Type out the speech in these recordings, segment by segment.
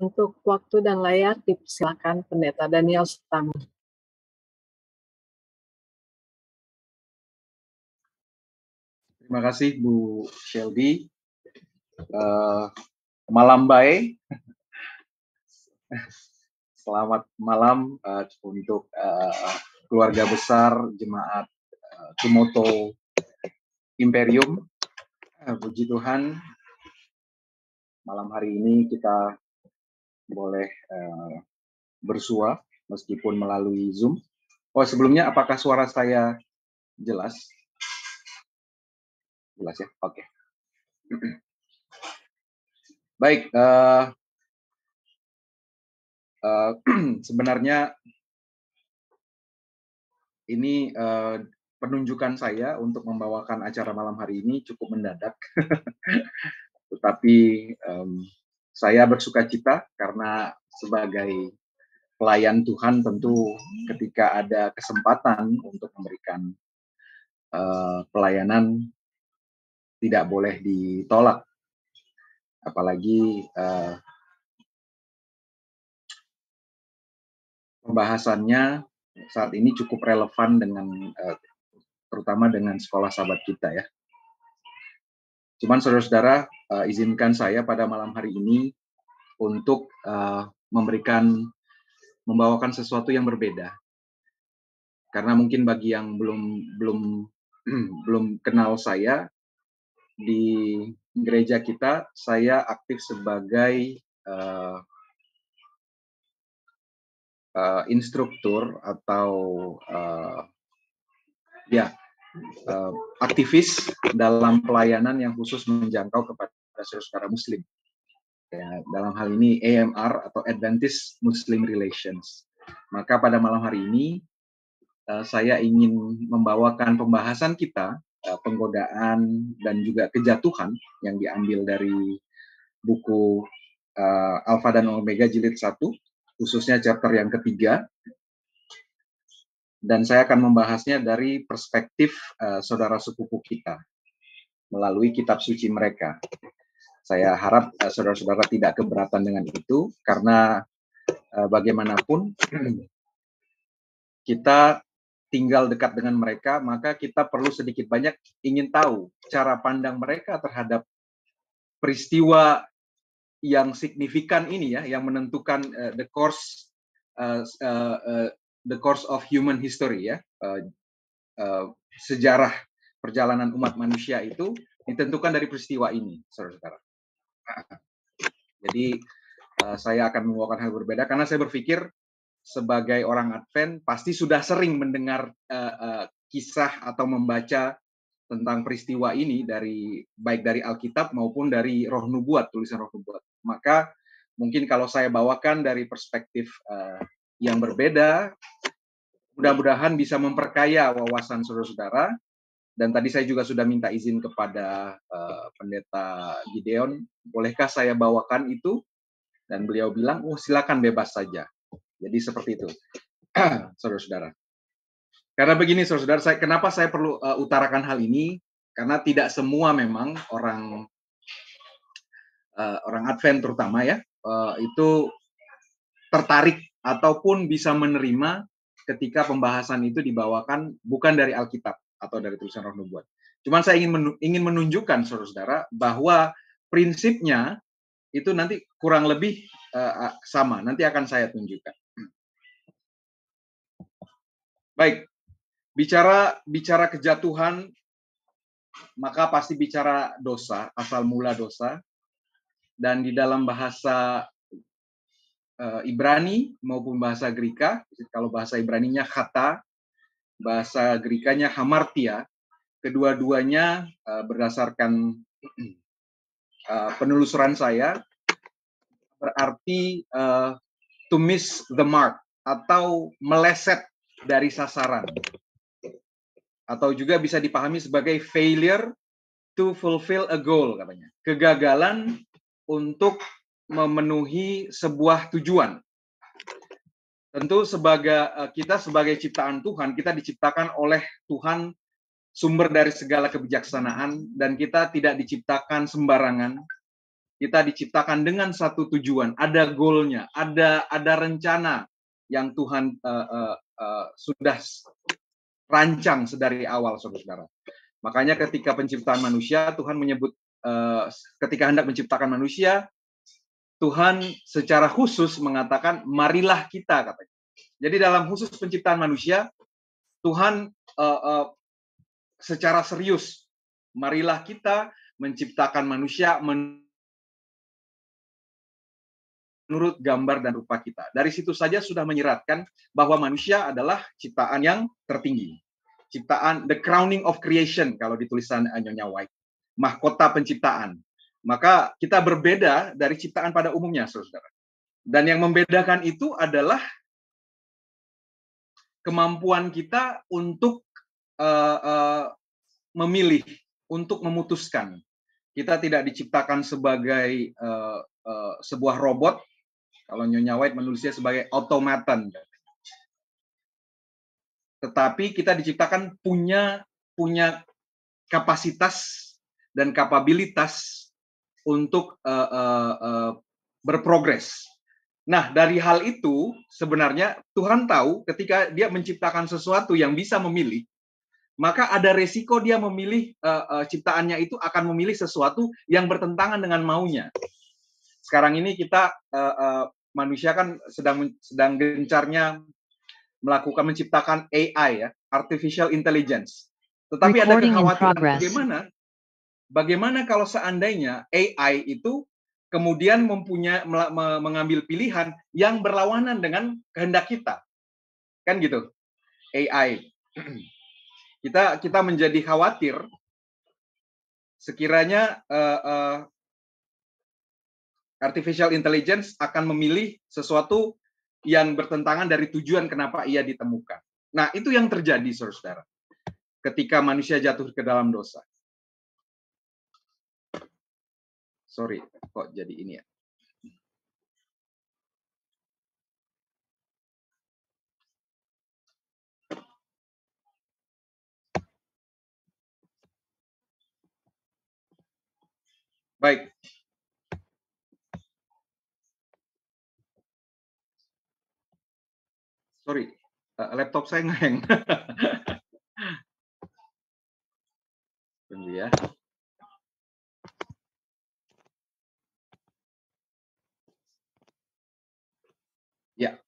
Untuk waktu dan layar dipersilakan Pendeta Daniel Sutami. Terima kasih Bu Shelby. Malam baik. Selamat malam untuk keluarga besar Jemaat Tumoto Imperium. Puji Tuhan, malam hari ini kita boleh bersua meskipun melalui Zoom. Oh, sebelumnya apakah suara saya jelas? Jelas ya? Oke. Baik, sebenarnya ini penunjukan saya untuk membawakan acara malam hari ini cukup mendadak. Tetapi saya bersuka cita karena sebagai pelayan Tuhan tentu ketika ada kesempatan untuk memberikan pelayanan tidak boleh ditolak. Apalagi pembahasannya saat ini cukup relevan dengan terutama dengan sekolah sahabat kita ya. Cuman saudara-saudara, izinkan saya pada malam hari ini untuk membawakan sesuatu yang berbeda. Karena mungkin bagi yang belum kenal saya, di gereja kita saya aktif sebagai instruktur atau aktivis dalam pelayanan yang khusus menjangkau kepada saudara Muslim. Ya, dalam hal ini AMR atau Adventist Muslim Relations. Maka pada malam hari ini saya ingin membawakan pembahasan kita penggodaan dan juga kejatuhan yang diambil dari buku Alfa dan Omega jilid 1, khususnya chapter yang ketiga. Dan saya akan membahasnya dari perspektif saudara sepupu kita melalui kitab suci mereka. Saya harap saudara-saudara tidak keberatan dengan itu, karena bagaimanapun kita tinggal dekat dengan mereka, maka kita perlu sedikit banyak ingin tahu cara pandang mereka terhadap peristiwa yang signifikan ini ya, yang menentukan the course of human history ya, sejarah perjalanan umat manusia itu ditentukan dari peristiwa ini, saudara-saudara. Jadi saya akan membawakan hal berbeda karena saya berpikir sebagai orang Advent pasti sudah sering mendengar kisah atau membaca tentang peristiwa ini baik dari Alkitab maupun dari Roh Nubuat, tulisan Roh Nubuat. Maka mungkin kalau saya bawakan dari perspektif yang berbeda, mudah-mudahan bisa memperkaya wawasan saudara-saudara. Dan tadi saya juga sudah minta izin kepada Pendeta Gideon, bolehkah saya bawakan itu? Dan beliau bilang, oh silakan bebas saja. Jadi seperti itu, saudara-saudara. Karena begini, saudara-saudara, kenapa saya perlu utarakan hal ini? Karena tidak semua memang orang Advent terutama ya, itu tertarik ataupun bisa menerima ketika pembahasan itu dibawakan bukan dari Alkitab atau dari tulisan Roh Nubuat. Cuman saya ingin menunjukkan saudara-saudara bahwa prinsipnya itu nanti kurang lebih sama. Nanti akan saya tunjukkan. Baik, bicara kejatuhan, maka pasti bicara dosa, asal mula dosa. Dan di dalam bahasa Ibrani maupun bahasa Greka, kalau bahasa Ibraninya khata, bahasa Grekanya hamartia, kedua-duanya berdasarkan penelusuran saya berarti to miss the mark atau meleset dari sasaran, atau juga bisa dipahami sebagai failure to fulfill a goal, katanya, kegagalan untuk memenuhi sebuah tujuan. Tentu kita sebagai ciptaan Tuhan, kita diciptakan oleh Tuhan, sumber dari segala kebijaksanaan, dan kita tidak diciptakan sembarangan. Kita diciptakan dengan satu tujuan, ada goalnya, ada rencana yang Tuhan sudah rancang sedari awal, saudara-saudara. Makanya ketika penciptaan manusia, Tuhan menyebut ketika hendak menciptakan manusia, Tuhan secara khusus mengatakan, marilah kita, katanya. Jadi dalam khusus penciptaan manusia, Tuhan secara serius, marilah kita menciptakan manusia menurut gambar dan rupa kita. Dari situ saja sudah menyeratkan bahwa manusia adalah ciptaan yang tertinggi. Ciptaan, the crowning of creation, kalau di tulisan Nyonya White. Mahkota penciptaan. Maka kita berbeda dari ciptaan pada umumnya, saudara. Dan yang membedakan itu adalah kemampuan kita untuk memilih, untuk memutuskan. Kita tidak diciptakan sebagai sebuah robot. Kalau Nyonya White menulisnya sebagai automaton. Tetapi kita diciptakan punya kapasitas dan kapabilitas untuk berprogres. Nah, dari hal itu sebenarnya Tuhan tahu ketika dia menciptakan sesuatu yang bisa memilih, maka ada resiko dia memilih ciptaannya itu akan memilih sesuatu yang bertentangan dengan maunya. Sekarang ini kita manusia kan sedang gencarnya menciptakan AI, ya, artificial intelligence. Tetapi ada kekhawatiran bagaimana kalau seandainya AI itu kemudian mengambil pilihan yang berlawanan dengan kehendak kita, kan gitu? AI, kita menjadi khawatir sekiranya artificial intelligence akan memilih sesuatu yang bertentangan dari tujuan kenapa ia ditemukan. Nah, itu yang terjadi, saudara, ketika manusia jatuh ke dalam dosa. Sorry, kok jadi ini ya? Baik. Sorry, laptop saya ngeheng. Tunggu ya. Ya.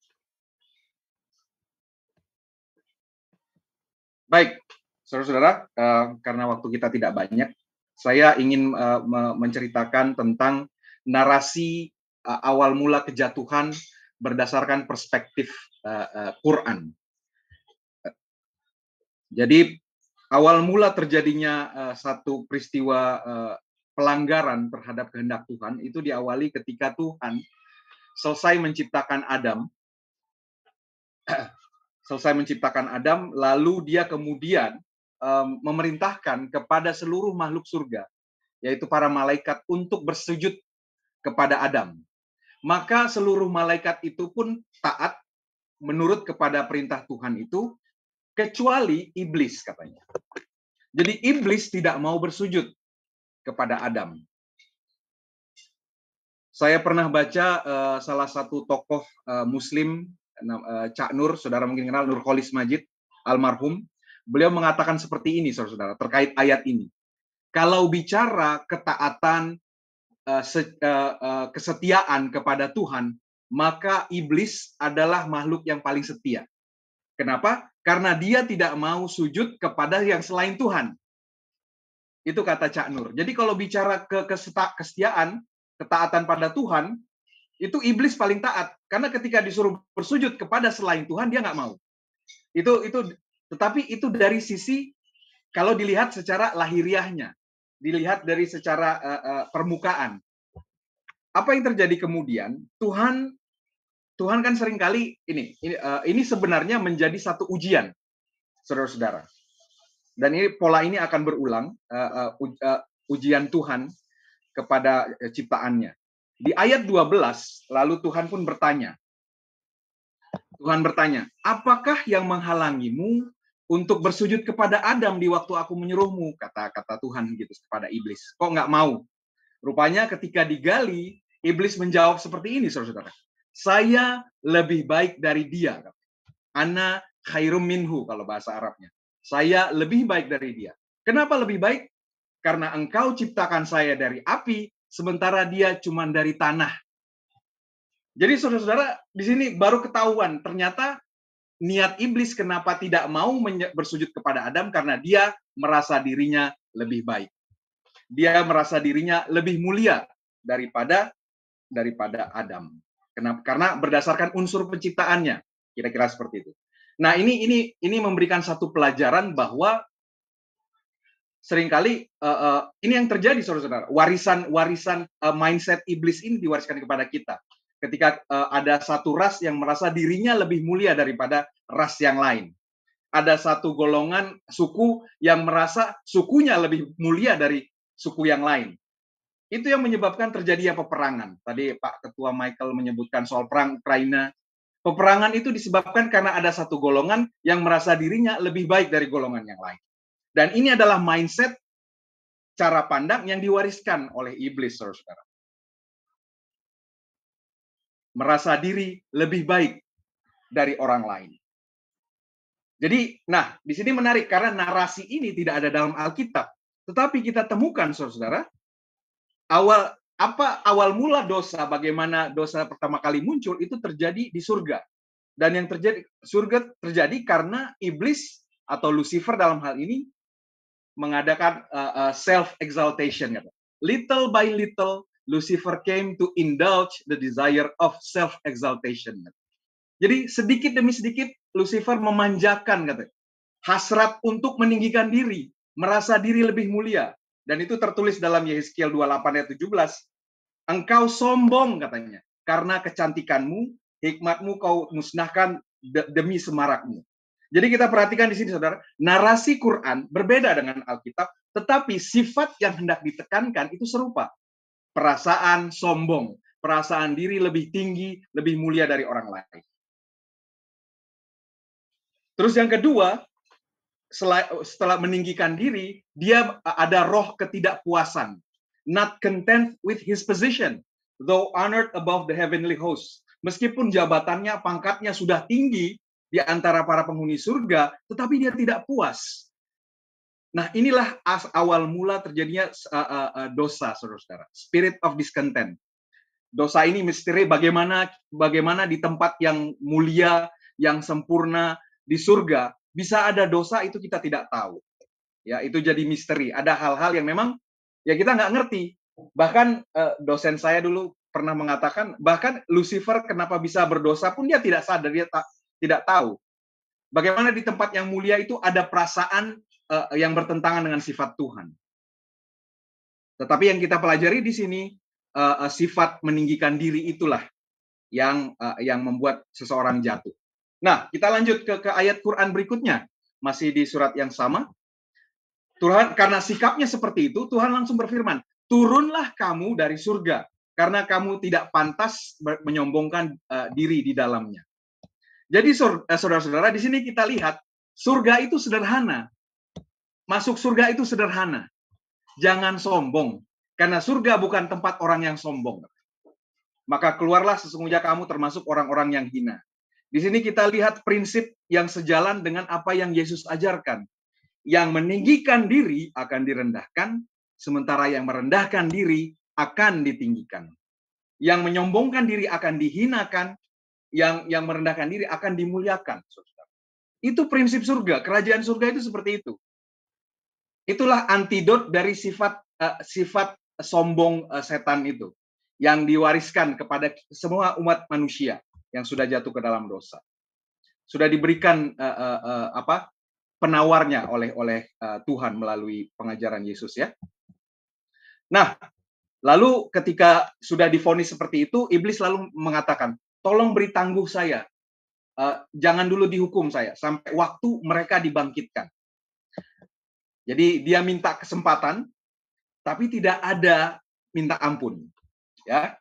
Baik, saudara-saudara, karena waktu kita tidak banyak, saya ingin menceritakan tentang narasi awal mula kejatuhan berdasarkan perspektif Quran. Jadi awal mula terjadinya satu peristiwa pelanggaran terhadap kehendak Tuhan itu diawali ketika Tuhan selesai menciptakan Adam, lalu dia kemudian memerintahkan kepada seluruh makhluk surga, yaitu para malaikat, untuk bersujud kepada Adam. Maka seluruh malaikat itu pun taat menurut kepada perintah Tuhan itu, kecuali iblis, katanya. Jadi iblis tidak mau bersujud kepada Adam. Saya pernah baca salah satu tokoh Muslim, Cak Nur, saudara mungkin kenal, Nurholis Majid, almarhum. Beliau mengatakan seperti ini, saudara, terkait ayat ini. Kalau bicara ketaatan, kesetiaan kepada Tuhan, maka iblis adalah makhluk yang paling setia. Kenapa? Karena dia tidak mau sujud kepada yang selain Tuhan. Itu kata Cak Nur. Jadi kalau bicara kesetiaan, ketaatan pada Tuhan, itu iblis paling taat. Karena ketika disuruh bersujud kepada selain Tuhan, dia nggak mau. Tetapi itu dari sisi, kalau dilihat secara lahiriahnya, dilihat dari secara permukaan. Apa yang terjadi kemudian? Tuhan kan seringkali ini sebenarnya menjadi satu ujian, saudara-saudara. Dan pola ini akan berulang, ujian Tuhan kepada ciptaannya. Di ayat 12, lalu Tuhan pun bertanya. Tuhan bertanya, apakah yang menghalangimu untuk bersujud kepada Adam di waktu aku menyuruhmu? Kata Tuhan gitu kepada iblis. Kok nggak mau? Rupanya ketika digali, iblis menjawab seperti ini, saudara-saudara. Saya lebih baik dari dia. Ana khairum minhu kalau bahasa Arabnya. Saya lebih baik dari dia. Kenapa lebih baik? Karena engkau ciptakan saya dari api, sementara dia cuma dari tanah. Jadi saudara-saudara, di sini baru ketahuan ternyata niat iblis kenapa tidak mau bersujud kepada Adam, karena dia merasa dirinya lebih baik. Dia merasa dirinya lebih mulia daripada Adam. Kenapa? Karena berdasarkan unsur penciptaannya, kira-kira seperti itu. Nah, ini memberikan satu pelajaran bahwa seringkali ini yang terjadi, saudara-saudara. Warisan mindset iblis ini diwariskan kepada kita. Ketika ada satu ras yang merasa dirinya lebih mulia daripada ras yang lain. Ada satu golongan suku yang merasa sukunya lebih mulia dari suku yang lain. Itu yang menyebabkan terjadinya peperangan. Tadi Pak Ketua Michael menyebutkan soal perang Ukraina. Peperangan itu disebabkan karena ada satu golongan yang merasa dirinya lebih baik dari golongan yang lain. Dan ini adalah mindset, cara pandang yang diwariskan oleh iblis, saudara-saudara. Merasa diri lebih baik dari orang lain. Jadi, nah, di sini menarik karena narasi ini tidak ada dalam Alkitab. Tetapi kita temukan, saudara-saudara, awal mula dosa, bagaimana dosa pertama kali muncul itu terjadi di surga. Dan yang surga terjadi karena iblis atau Lucifer dalam hal ini mengadakan self-exaltation. Little by little, Lucifer came to indulge the desire of self-exaltation. Jadi sedikit demi sedikit, Lucifer memanjakan, hasrat untuk meninggikan diri, merasa diri lebih mulia. Dan itu tertulis dalam Yehezkiel 28 ayat 17. Engkau sombong, katanya, karena kecantikanmu, hikmatmu kau musnahkan demi semarakmu. Jadi kita perhatikan di sini, saudara, narasi Quran berbeda dengan Alkitab, tetapi sifat yang hendak ditekankan itu serupa. Perasaan sombong, perasaan diri lebih tinggi, lebih mulia dari orang lain. Terus yang kedua, setelah meninggikan diri, dia ada roh ketidakpuasan. Not content with his position, though honored above the heavenly host. Meskipun jabatannya, pangkatnya sudah tinggi di antara para penghuni surga, tetapi dia tidak puas. Nah, inilah awal mula terjadinya dosa, saudara-saudara. Spirit of discontent. Dosa ini misteri bagaimana di tempat yang mulia, yang sempurna, di surga, bisa ada dosa itu kita tidak tahu. Ya, itu jadi misteri. Ada hal-hal yang memang ya kita nggak ngerti. Bahkan dosen saya dulu pernah mengatakan, bahkan Lucifer kenapa bisa berdosa pun dia tidak sadar, dia tidak tahu. Bagaimana di tempat yang mulia itu ada perasaan yang bertentangan dengan sifat Tuhan. Tetapi yang kita pelajari di sini, sifat meninggikan diri itulah yang membuat seseorang jatuh. Nah, kita lanjut ke ayat Quran berikutnya. Masih di surat yang sama. Tuhan, karena sikapnya seperti itu, Tuhan langsung berfirman, turunlah kamu dari surga, karena kamu tidak pantas menyombongkan diri di dalamnya. Jadi saudara-saudara, di sini kita lihat, surga itu sederhana. Masuk surga itu sederhana. Jangan sombong, karena surga bukan tempat orang yang sombong. Maka keluarlah sesungguhnya kamu termasuk orang-orang yang hina. Di sini kita lihat prinsip yang sejalan dengan apa yang Yesus ajarkan. Yang meninggikan diri akan direndahkan, sementara yang merendahkan diri akan ditinggikan. Yang menyombongkan diri akan dihinakan, yang merendahkan diri akan dimuliakan. Itu prinsip surga. Kerajaan surga itu seperti itu. Itulah antidot dari sifat sombong setan itu yang diwariskan kepada semua umat manusia yang sudah jatuh ke dalam dosa. Sudah diberikan penawarnya oleh Tuhan melalui pengajaran Yesus, ya. Nah, lalu ketika sudah divonis seperti itu, iblis lalu mengatakan, tolong beri tangguh saya. Jangan dulu dihukum saya sampai waktu mereka dibangkitkan. Jadi dia minta kesempatan, tapi tidak ada minta ampun. Ya.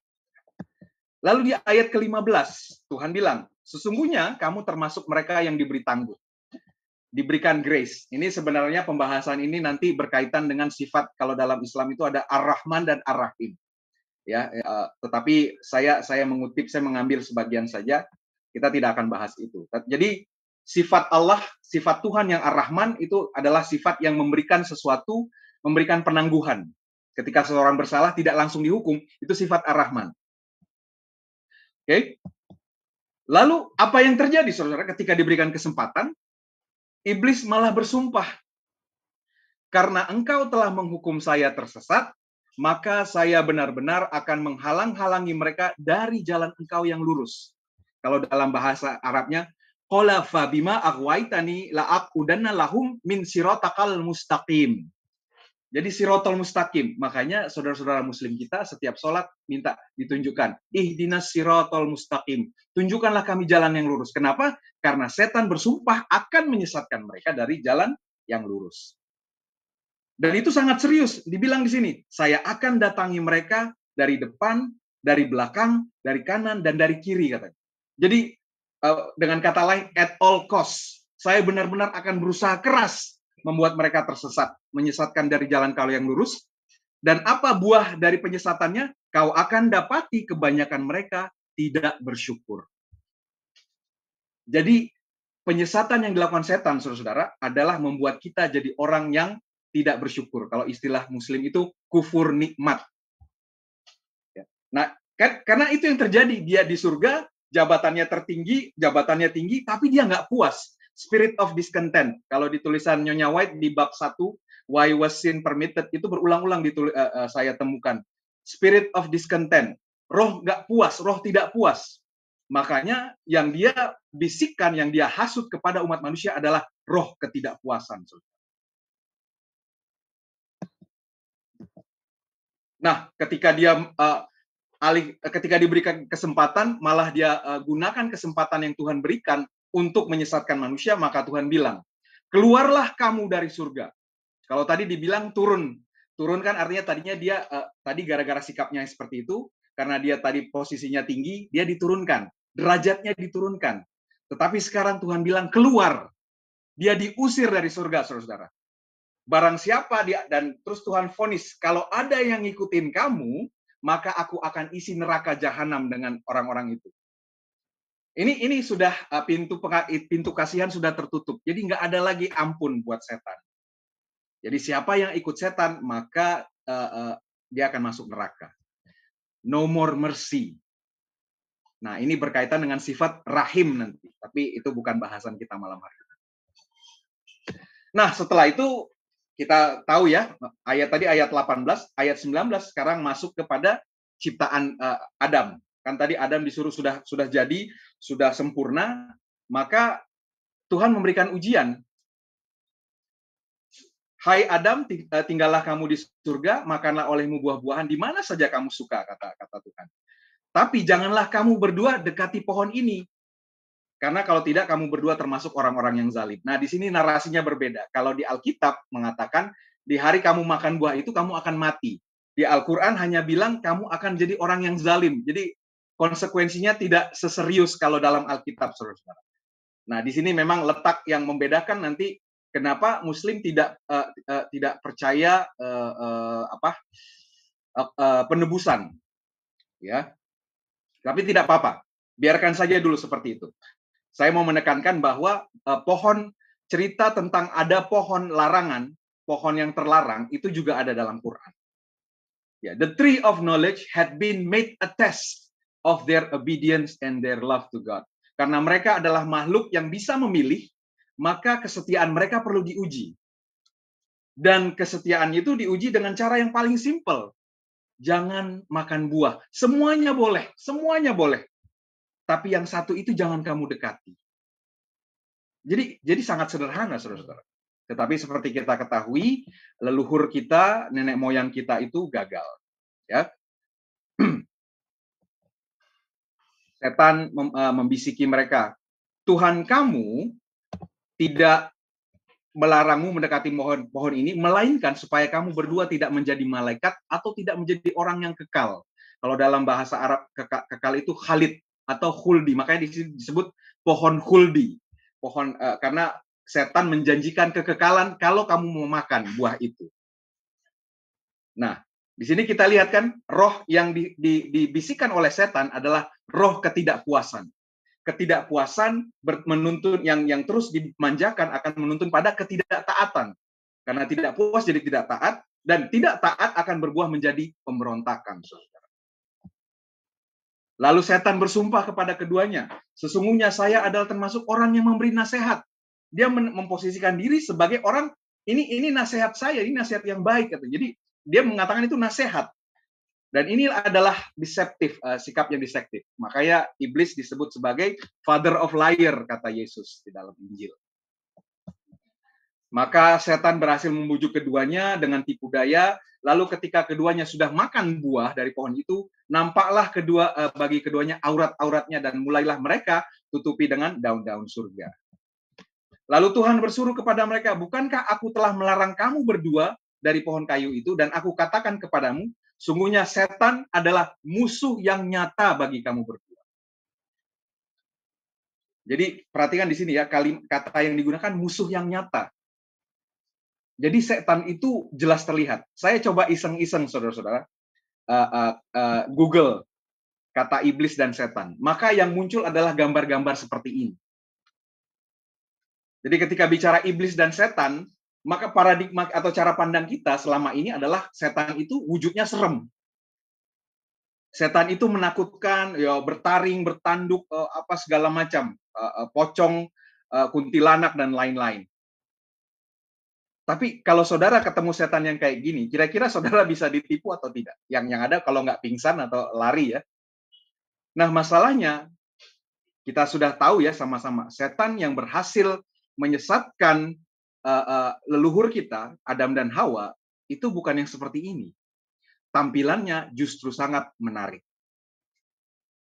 Lalu di ayat ke-15, Tuhan bilang, sesungguhnya kamu termasuk mereka yang diberi tangguh. diberikan grace. Ini sebenarnya pembahasan ini nanti berkaitan dengan sifat, kalau dalam Islam itu ada Ar-Rahman dan Ar-Rahim. Ya, tetapi saya mengambil sebagian saja. Kita tidak akan bahas itu. Jadi sifat Allah, sifat Tuhan yang Ar-Rahman itu adalah sifat yang memberikan sesuatu, memberikan penangguhan. Ketika seorang bersalah tidak langsung dihukum, itu sifat Ar-Rahman. Oke. Lalu apa yang terjadi, saudara, ketika diberikan kesempatan? Iblis malah bersumpah, karena engkau telah menghukum saya tersesat, maka saya benar-benar akan menghalang-halangi mereka dari jalan engkau yang lurus. Kalau dalam bahasa Arabnya, qala fa bima aghwaytani la aqudanna lahum min siratal mustaqim. Jadi siratal mustaqim. Makanya saudara-saudara muslim kita setiap sholat minta ditunjukkan, ihdinas siratal mustaqim. Tunjukkanlah kami jalan yang lurus. Kenapa? Karena setan bersumpah akan menyesatkan mereka dari jalan yang lurus. Dan itu sangat serius. Dibilang di sini, saya akan datangi mereka dari depan, dari belakang, dari kanan, dan dari kiri, katanya. Jadi dengan kata lain, at all cost. Saya benar-benar akan berusaha keras membuat mereka tersesat, menyesatkan dari jalan kau yang lurus. Dan apa buah dari penyesatannya? Kau akan dapati kebanyakan mereka tidak bersyukur. Jadi penyesatan yang dilakukan setan, saudara-saudara, adalah membuat kita jadi orang yang tidak bersyukur. Kalau istilah Muslim itu kufur nikmat. Nah, karena itu yang terjadi. Dia di surga, jabatannya tinggi, tapi dia nggak puas. Spirit of discontent. Kalau di tulisan Nyonya White di bab 1, Why was sin permitted, itu berulang-ulang saya temukan. Spirit of discontent. Roh nggak puas, roh tidak puas. Makanya yang dia bisikkan, yang dia hasut kepada umat manusia adalah roh ketidakpuasan. Nah, ketika diberikan kesempatan, malah dia gunakan kesempatan yang Tuhan berikan untuk menyesatkan manusia, maka Tuhan bilang, keluarlah kamu dari surga. Kalau tadi dibilang turun kan artinya tadinya dia tadi gara-gara sikapnya seperti itu, karena dia tadi posisinya tinggi, dia diturunkan, derajatnya diturunkan. Tetapi sekarang Tuhan bilang keluar, dia diusir dari surga, saudara-saudara. Barang siapa dia, dan terus Tuhan vonis, kalau ada yang ngikutin kamu, maka aku akan isi neraka jahanam dengan orang-orang itu. Ini sudah pintu kasihan sudah tertutup. Jadi nggak ada lagi ampun buat setan. Jadi siapa yang ikut setan, maka dia akan masuk neraka. No more mercy. Nah, ini berkaitan dengan sifat rahim nanti. Tapi itu bukan bahasan kita malam hari ini. Nah, setelah itu kita tahu ya, ayat 18, ayat 19 sekarang masuk kepada ciptaan Adam. Kan tadi Adam disuruh sudah jadi, sudah sempurna, maka Tuhan memberikan ujian. Hai Adam, tinggallah kamu di surga, makanlah olehmu buah-buahan di mana saja kamu suka, kata Tuhan. Tapi janganlah kamu berdua dekati pohon ini. Karena kalau tidak, kamu berdua termasuk orang-orang yang zalim. Nah, di sini narasinya berbeda. Kalau di Alkitab mengatakan, di hari kamu makan buah itu, kamu akan mati. Di Al-Quran hanya bilang, kamu akan jadi orang yang zalim. Jadi, konsekuensinya tidak seserius kalau dalam Alkitab, saudara-saudara. Nah, di sini memang letak yang membedakan nanti kenapa Muslim tidak percaya penebusan, ya. Tapi tidak apa-apa, biarkan saja dulu seperti itu. Saya mau menekankan bahwa cerita tentang ada pohon larangan, pohon yang terlarang, itu juga ada dalam Quran. Ya, the tree of knowledge had been made a test of their obedience and their love to God. Karena mereka adalah makhluk yang bisa memilih, maka kesetiaan mereka perlu diuji. Dan kesetiaan itu diuji dengan cara yang paling simpel. Jangan makan buah. Semuanya boleh, semuanya boleh. Tapi yang satu itu jangan kamu dekati. Jadi sangat sederhana, saudara-saudara. Tetapi seperti kita ketahui, leluhur kita, nenek moyang kita itu gagal. Ya. Setan membisiki mereka, Tuhan kamu tidak melarangmu mendekati pohon ini, melainkan supaya kamu berdua tidak menjadi malaikat atau tidak menjadi orang yang kekal. Kalau dalam bahasa Arab kekal itu khalid atau khuldi, makanya disebut pohon khuldi. Karena setan menjanjikan kekekalan kalau kamu mau makan buah itu. Nah, di sini kita lihat kan, roh yang dibisikkan oleh setan adalah roh ketidakpuasan. Ketidakpuasan menuntun yang terus dimanjakan akan menuntun pada ketidaktaatan. Karena tidak puas jadi tidak taat, dan tidak taat akan berbuah menjadi pemberontakan. Saudara. Lalu setan bersumpah kepada keduanya, sesungguhnya saya adalah termasuk orang yang memberi nasihat. Dia memposisikan diri sebagai orang, ini nasihat saya, ini nasihat yang baik. Jadi dia mengatakan itu nasihat. Dan ini adalah deceptif, sikap yang deceptif. Makanya iblis disebut sebagai father of liar, kata Yesus di dalam Injil. Maka setan berhasil membujuk keduanya dengan tipu daya. Lalu ketika keduanya sudah makan buah dari pohon itu, nampaklah bagi keduanya aurat-auratnya dan mulailah mereka tutupi dengan daun-daun surga. Lalu Tuhan bersuruh kepada mereka, bukankah aku telah melarang kamu berdua dari pohon kayu itu, dan aku katakan kepadamu, sungguhnya setan adalah musuh yang nyata bagi kamu berdua. Jadi perhatikan di sini ya, kata yang digunakan musuh yang nyata. Jadi setan itu jelas terlihat. Saya coba iseng-iseng, saudara-saudara, Google kata iblis dan setan. Maka yang muncul adalah gambar-gambar seperti ini. Jadi ketika bicara iblis dan setan, maka paradigma atau cara pandang kita selama ini adalah setan itu wujudnya serem. Setan itu menakutkan, ya bertaring, bertanduk, apa segala macam, pocong, kuntilanak dan lain-lain. Tapi kalau saudara ketemu setan yang kayak gini, kira-kira saudara bisa ditipu atau tidak? Yang ada kalau nggak pingsan atau lari ya. Nah masalahnya, kita sudah tahu ya sama-sama, setan yang berhasil menyesatkan leluhur kita, Adam dan Hawa, itu bukan yang seperti ini. Tampilannya justru sangat menarik.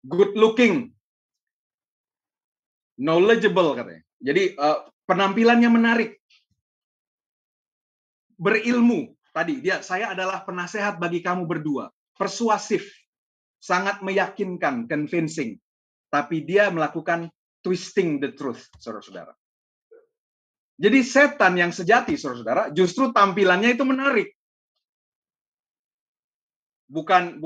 Good looking, knowledgeable katanya. Jadi penampilannya menarik. Berilmu, tadi saya adalah penasehat bagi kamu berdua, persuasif, sangat meyakinkan, convincing, tapi dia melakukan twisting the truth, saudara-saudara. Jadi setan yang sejati, saudara-saudara, justru tampilannya itu menarik. Bukan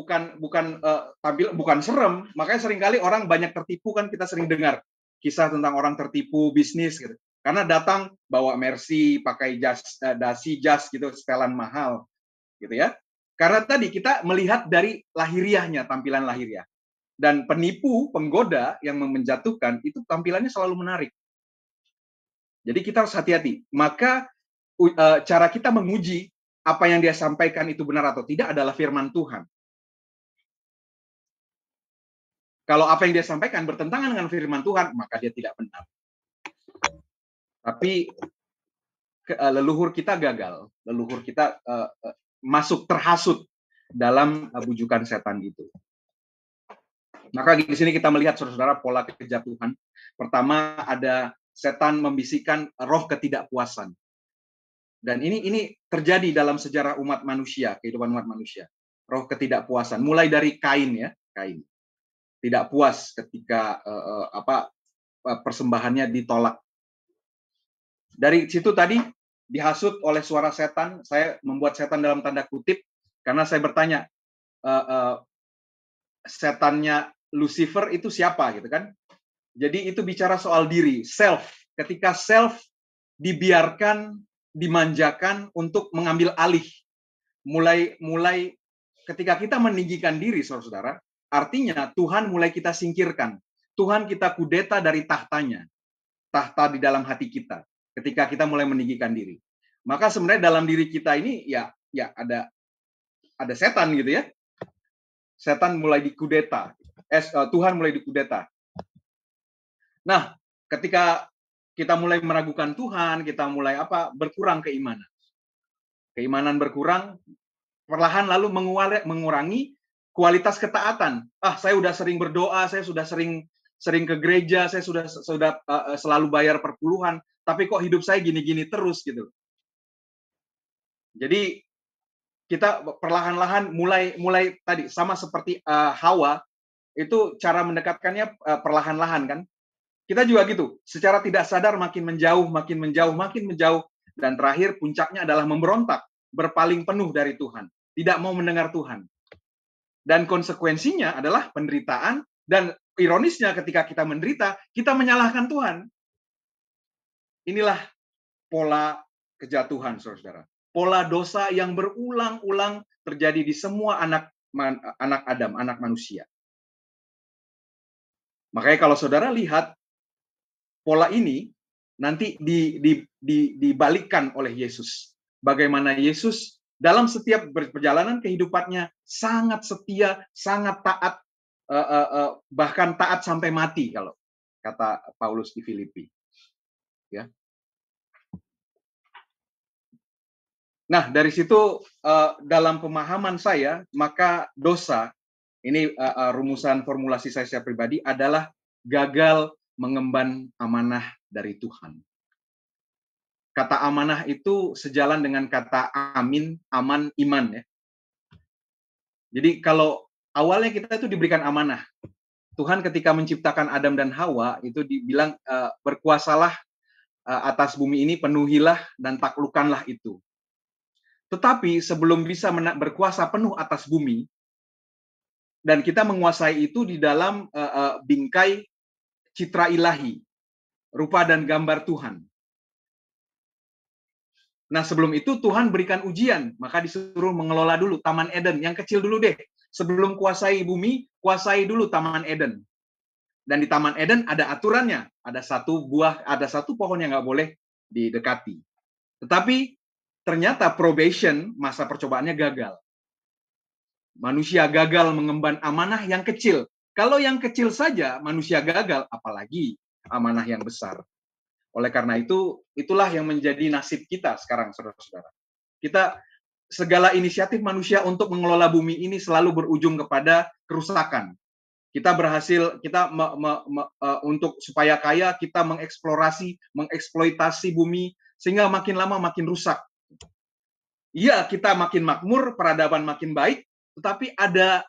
serem, makanya seringkali orang banyak tertipu, kan kita sering dengar kisah tentang orang tertipu bisnis gitu. Karena datang bawa Mercy, pakai dasi jas gitu, setelan mahal, gitu ya. Karena tadi kita melihat dari lahiriahnya, tampilan lahiriah. Dan penipu, penggoda yang menjatuhkan itu tampilannya selalu menarik. Jadi kita harus hati-hati. Maka cara kita menguji apa yang dia sampaikan itu benar atau tidak adalah firman Tuhan. Kalau apa yang dia sampaikan bertentangan dengan firman Tuhan, maka dia tidak benar. Tapi leluhur kita gagal, leluhur kita masuk terhasut dalam bujukan setan itu. Maka di sini kita melihat saudara-saudara pola kejatuhan. Pertama ada setan membisikkan roh ketidakpuasan. Dan ini terjadi dalam sejarah umat manusia, kehidupan umat manusia. Roh ketidakpuasan, mulai dari Kain ya, Kain. Tidak puas ketika persembahannya ditolak. Dari situ tadi dihasut oleh suara setan, saya membuat setan dalam tanda kutip karena saya bertanya, setannya Lucifer itu siapa gitu kan? Jadi itu bicara soal diri, self. Ketika self dibiarkan, dimanjakan untuk mengambil alih, mulai ketika kita meninggikan diri, saudara-saudara, artinya Tuhan mulai kita singkirkan. Tuhan kita kudeta dari tahtanya, tahta di dalam hati kita. Ketika kita mulai meninggikan diri, maka sebenarnya dalam diri kita ini ya ada setan gitu ya. Setan mulai dikudeta, Tuhan mulai dikudeta. Nah, ketika kita mulai meragukan Tuhan, kita mulai berkurang keimanan. Keimanan berkurang, perlahan lalu mengurangi kualitas ketaatan. Saya sudah sering berdoa, saya sudah sering ke gereja, saya sudah selalu bayar perpuluhan, tapi kok hidup saya gini-gini terus gitu. Jadi kita perlahan-lahan mulai tadi sama seperti Hawa, itu cara mendekatkannya perlahan-lahan kan. Kita juga gitu, secara tidak sadar makin menjauh, makin menjauh, makin menjauh, dan terakhir puncaknya adalah memberontak, berpaling penuh dari Tuhan, tidak mau mendengar Tuhan. Dan konsekuensinya adalah penderitaan, dan ironisnya ketika kita menderita, kita menyalahkan Tuhan. Inilah pola kejatuhan, saudara-saudara. Pola dosa yang berulang-ulang terjadi di semua anak Adam, anak manusia. Makanya kalau saudara lihat pola ini nanti dibalikkan oleh Yesus. Bagaimana Yesus dalam setiap perjalanan kehidupannya sangat setia, sangat taat, bahkan taat sampai mati kalau kata Paulus di Filipi. Ya. Nah, dari situ dalam pemahaman saya, maka dosa, ini rumusan formulasi saya pribadi, adalah gagal mengemban amanah dari Tuhan. Kata amanah itu sejalan dengan kata amin, aman, iman. Ya. Jadi kalau awalnya kita itu diberikan amanah, Tuhan ketika menciptakan Adam dan Hawa, itu dibilang berkuasalah atas bumi ini, penuhilah dan taklukkanlah itu. Tetapi sebelum bisa berkuasa penuh atas bumi, dan kita menguasai itu di dalam bingkai citra ilahi, rupa dan gambar Tuhan. Nah, sebelum itu Tuhan berikan ujian, maka disuruh mengelola dulu Taman Eden, yang kecil dulu deh. Sebelum kuasai bumi, kuasai dulu Taman Eden. Dan di Taman Eden ada aturannya, ada satu pohon yang nggak boleh didekati. Tetapi ternyata probation, masa percobaannya gagal. Manusia gagal mengemban amanah yang kecil. Kalau yang kecil saja manusia gagal, apalagi amanah yang besar. Oleh karena itu, itulah yang menjadi nasib kita sekarang, saudara-saudara. Kita, segala inisiatif manusia untuk mengelola bumi ini selalu berujung kepada kerusakan. Kita berhasil, untuk supaya kaya, kita mengeksploitasi bumi, sehingga makin lama makin rusak. Iya, kita makin makmur, peradaban makin baik, tetapi ada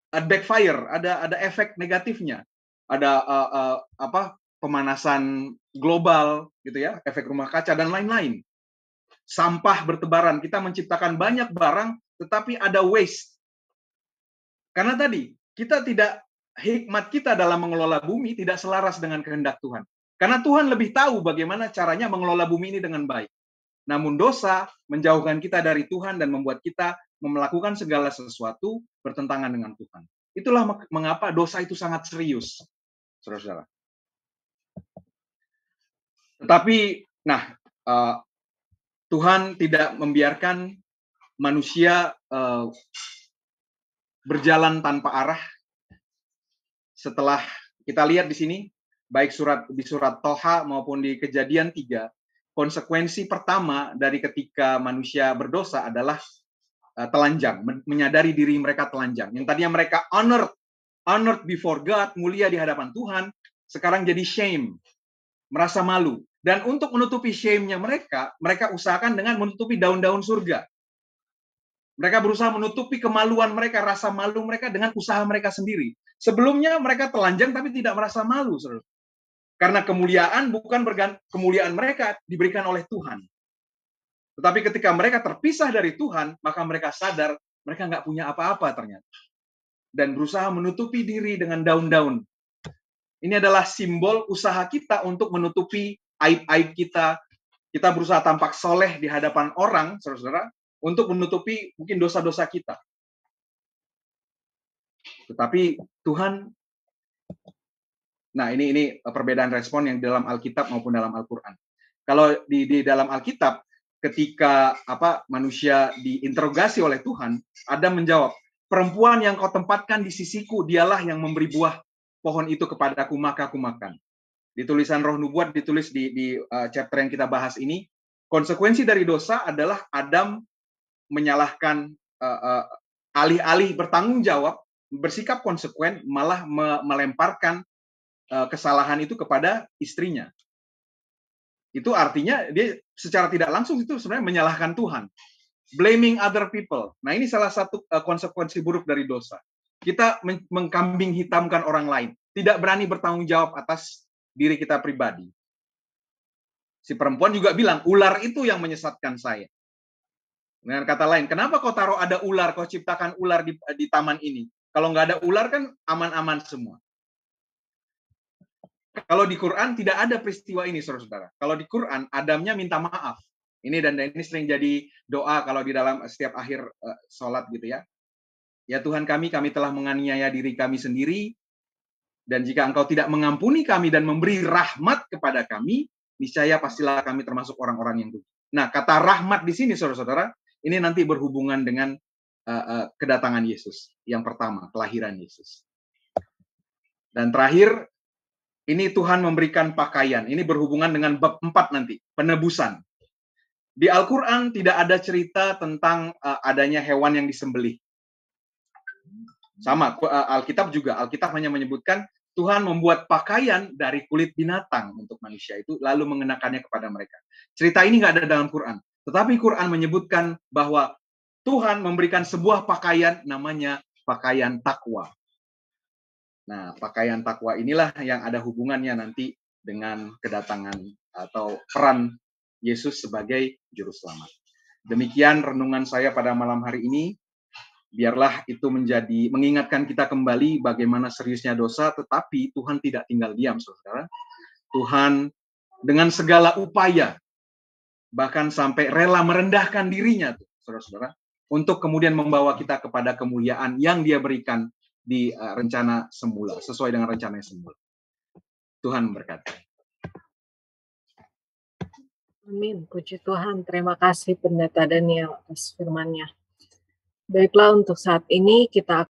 backfire, ada efek negatifnya, ada pemanasan global, gitu ya, efek rumah kaca dan lain-lain. Sampah bertebaran, kita menciptakan banyak barang, tetapi ada waste. Karena tadi hikmat kita dalam mengelola bumi tidak selaras dengan kehendak Tuhan. Karena Tuhan lebih tahu bagaimana caranya mengelola bumi ini dengan baik. Namun dosa menjauhkan kita dari Tuhan dan membuat kita melakukan segala sesuatu bertentangan dengan Tuhan. Itulah mengapa dosa itu sangat serius, saudara-saudara. Tetapi, Tuhan tidak membiarkan manusia berjalan tanpa arah. Setelah kita lihat di sini, baik di surat Toha maupun di Kejadian 3, konsekuensi pertama dari ketika manusia berdosa adalah telanjang, menyadari diri mereka telanjang. Yang tadinya mereka honored before God, mulia di hadapan Tuhan, sekarang jadi shame, merasa malu. Dan untuk menutupi shame-nya mereka usahakan dengan menutupi daun-daun surga. Mereka berusaha menutupi kemaluan mereka, rasa malu mereka dengan usaha mereka sendiri. Sebelumnya mereka telanjang tapi tidak merasa malu, saudara. Karena kemuliaan kemuliaan mereka diberikan oleh Tuhan. Tetapi ketika mereka terpisah dari Tuhan, maka mereka sadar mereka nggak punya apa-apa ternyata. Dan berusaha menutupi diri dengan daun-daun. Ini adalah simbol usaha kita untuk menutupi aib-aib kita. Kita berusaha tampak soleh di hadapan orang, saudara-saudara, untuk menutupi mungkin dosa-dosa kita. Tetapi Tuhan, nah ini perbedaan respon yang di dalam Alkitab maupun dalam Al-Quran. Kalau di dalam Alkitab, ketika manusia diinterogasi oleh Tuhan, Adam menjawab, perempuan yang kau tempatkan di sisiku, dialah yang memberi buah pohon itu kepadaku, maka aku makan. Di tulisan Roh Nubuat, ditulis di chapter yang kita bahas ini, konsekuensi dari dosa adalah Adam menyalahkan, alih-alih bertanggung jawab, bersikap konsekuen, malah melemparkan kesalahan itu kepada istrinya. Itu artinya dia secara tidak langsung itu sebenarnya menyalahkan Tuhan. Blaming other people. Nah, ini salah satu konsekuensi buruk dari dosa. Kita mengkambing hitamkan orang lain. tidak berani bertanggung jawab atas diri kita pribadi. Si perempuan juga bilang, ular itu yang menyesatkan saya. Dengan kata lain, kenapa kau taruh ada ular, kau ciptakan ular di taman ini? Kalau nggak ada ular kan aman-aman semua. Kalau di Quran tidak ada peristiwa ini, saudara-saudara. Kalau di Quran, Adamnya minta maaf. Ini sering jadi doa kalau di dalam setiap akhir sholat gitu ya. Ya Tuhan kami telah menganiaya diri kami sendiri, dan jika Engkau tidak mengampuni kami dan memberi rahmat kepada kami, niscaya pastilah kami termasuk orang-orang yang rugi. Nah, kata rahmat di sini, saudara-saudara, ini nanti berhubungan dengan kedatangan Yesus. Yang pertama, kelahiran Yesus. Dan terakhir, ini Tuhan memberikan pakaian. Ini berhubungan dengan bab 4 nanti, penebusan. Di Al-Quran tidak ada cerita tentang adanya hewan yang disembelih. Sama, Alkitab juga. Alkitab hanya menyebutkan Tuhan membuat pakaian dari kulit binatang untuk manusia itu, lalu mengenakannya kepada mereka. Cerita ini nggak ada dalam Quran. Tetapi Quran menyebutkan bahwa Tuhan memberikan sebuah pakaian namanya pakaian takwa. Nah, pakaian takwa inilah yang ada hubungannya nanti dengan kedatangan atau peran Yesus sebagai juru selamat. Demikian renungan saya pada malam hari ini. Biarlah itu mengingatkan kita kembali bagaimana seriusnya dosa, tetapi Tuhan tidak tinggal diam, saudara. Tuhan dengan segala upaya, bahkan sampai rela merendahkan dirinya, saudara-saudara, untuk kemudian membawa kita kepada kemuliaan yang Dia berikan di rencana semula, sesuai dengan rencana yang semula. Tuhan memberkati. Amin. Puji Tuhan. Terima kasih Pendeta Daniel atas firman-Nya. Baiklah, untuk saat ini kita